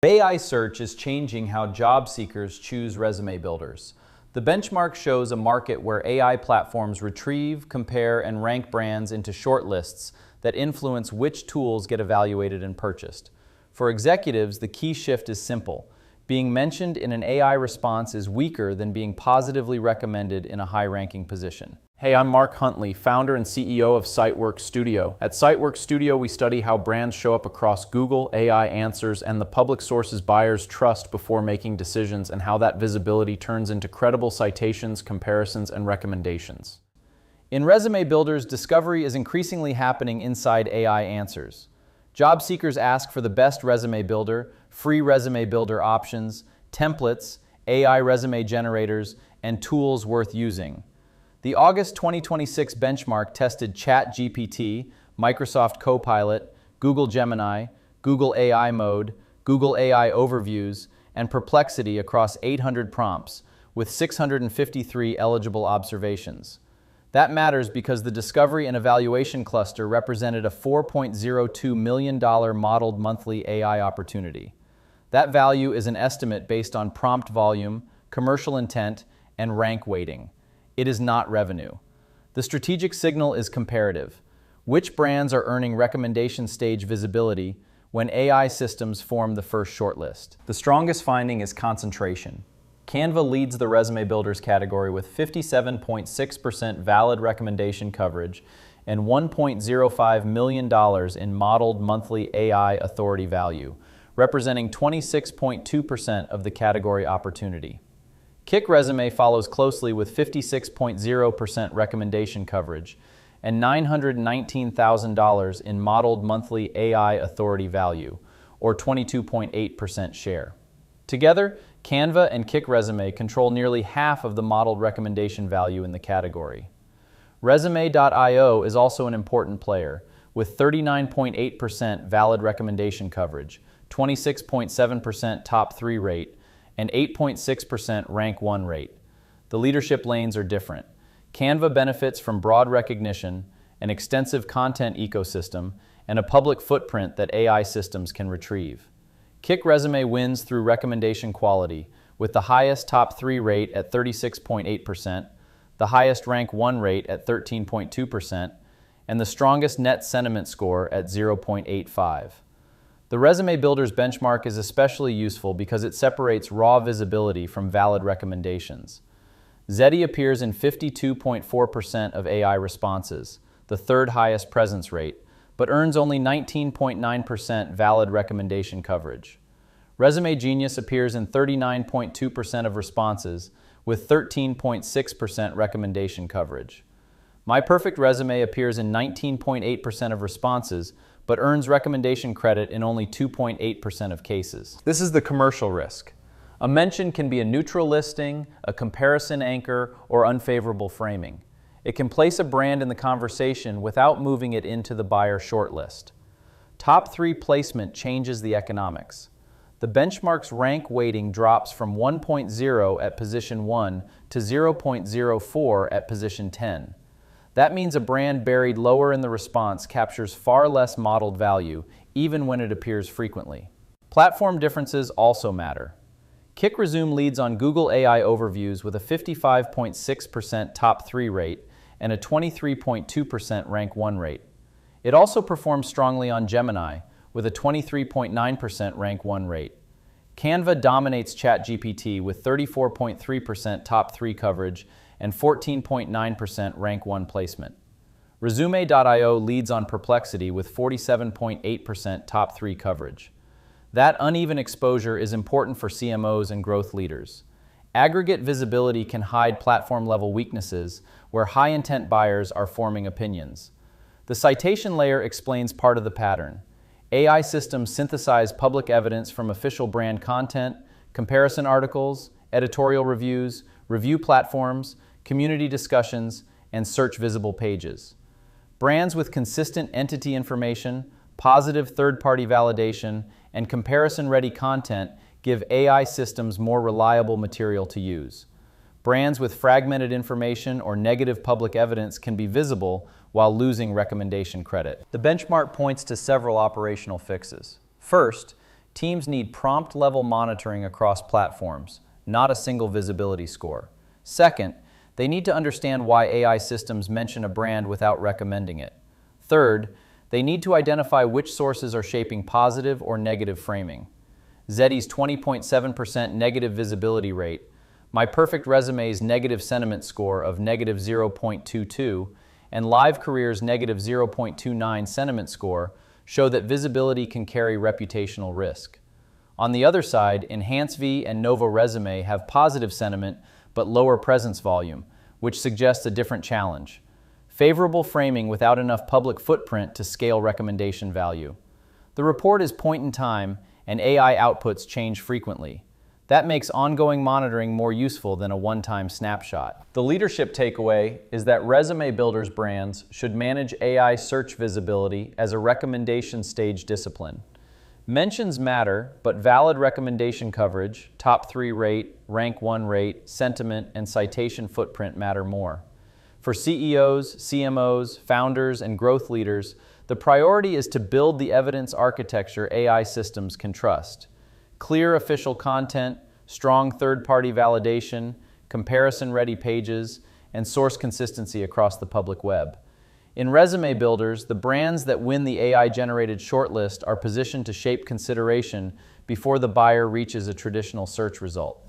AI search is changing how job seekers choose resume builders. The benchmark shows a market where AI platforms retrieve, compare, and rank brands into shortlists that influence which tools get evaluated and purchased. For executives, the key shift is simple. Being mentioned in an AI response is weaker than being positively recommended in a high-ranking position. Hey, I'm Mark Huntley, founder and CEO of CiteWorks Studio. At CiteWorks Studio, we study how brands show up across Google, AI answers, and the public sources buyers trust before making decisions, and how that visibility turns into credible citations, comparisons, and recommendations. In resume builders, discovery is increasingly happening inside AI answers. Job seekers ask for the best resume builder, free resume builder options, templates, AI resume generators, and tools worth using. The August 2026 benchmark tested ChatGPT, Microsoft Copilot, Google Gemini, Google AI Mode, Google AI Overviews, and Perplexity across 800 prompts, with 653 eligible observations. That matters because the discovery and evaluation cluster represented a $4.02 million modeled monthly AI opportunity. That value is an estimate based on prompt volume, commercial intent, and rank weighting. It is not revenue. The strategic signal is comparative. Which brands are earning recommendation stage visibility when AI systems form the first shortlist? The strongest finding is concentration. Canva leads the resume builders category with 57.6% valid recommendation coverage and $1.05 million in modeled monthly AI authority value, representing 26.2% of the category opportunity. KickResume follows closely with 56.0% recommendation coverage and $919,000 in modeled monthly AI authority value, or 22.8% share. Together, Canva and KickResume control nearly half of the modeled recommendation value in the category. Resume.io is also an important player, with 39.8% valid recommendation coverage, 26.7% top 3 rate, and 8.6% rank 1 rate. The leadership lanes are different. Canva benefits from broad recognition, an extensive content ecosystem, and a public footprint that AI systems can retrieve. KickResume wins through recommendation quality, with the highest top 3 rate at 36.8%, the highest rank 1 rate at 13.2%, and the strongest net sentiment score at 0.85. The Resume Builders benchmark is especially useful because it separates raw visibility from valid recommendations. Zety appears in 52.4% of AI responses, the third highest presence rate, but earns only 19.9% valid recommendation coverage. Resume Genius appears in 39.2% of responses, with 13.6% recommendation coverage. MyPerfectResume appears in 19.8% of responses, but earns recommendation credit in only 2.8% of cases. This is the commercial risk. A mention can be a neutral listing, a comparison anchor, or unfavorable framing. It can place a brand in the conversation without moving it into the buyer shortlist. Top 3 placement changes the economics. The benchmark's rank weighting drops from 1.0 at position 1 to 0.04 at position 10. That means a brand buried lower in the response captures far less modeled value, even when it appears frequently. Platform differences also matter. KickResume leads on Google AI Overviews with a 55.6% top 3 rate and a 23.2% rank 1 rate. It also performs strongly on Gemini with a 23.9% rank 1 rate. Canva dominates ChatGPT with 34.3% top 3 coverage and 14.9% rank 1 placement. Resume.io leads on Perplexity with 47.8% top 3 coverage. That uneven exposure is important for CMOs and growth leaders. Aggregate visibility can hide platform-level weaknesses where high-intent buyers are forming opinions. The citation layer explains part of the pattern. AI systems synthesize public evidence from official brand content, comparison articles, editorial reviews, review platforms, community discussions, and search visible pages. Brands with consistent entity information, positive third-party validation, and comparison-ready content give AI systems more reliable material to use. Brands with fragmented information or negative public evidence can be visible while losing recommendation credit. The benchmark points to several operational fixes. First, Teams need prompt-level monitoring across platforms, not a single visibility score. Second, they need to understand why AI systems mention a brand without recommending it. Third, they need to identify which sources are shaping positive or negative framing. Zety's 20.7% negative visibility rate, MyPerfectResume's negative sentiment score of negative 0.22, and LiveCareer's negative 0.29 sentiment score show that visibility can carry reputational risk. On the other side, Enhancv and Novoresume have positive sentiment but lower presence volume, which suggests a different challenge. Favorable framing without enough public footprint to scale recommendation value. The report is point in time, and AI outputs change frequently. That makes ongoing monitoring more useful than a one-time snapshot. The leadership takeaway is that resume builders brands should manage AI search visibility as a recommendation stage discipline. Mentions matter, but valid recommendation coverage, top 3 rate, rank 1 rate, sentiment, and citation footprint matter more. For CEOs, CMOs, founders, and growth leaders, the priority is to build the evidence architecture AI systems can trust. Clear official content, strong third-party validation, comparison-ready pages, and source consistency across the public web. In resume builders, the brands that win the AI-generated shortlist are positioned to shape consideration before the buyer reaches a traditional search result.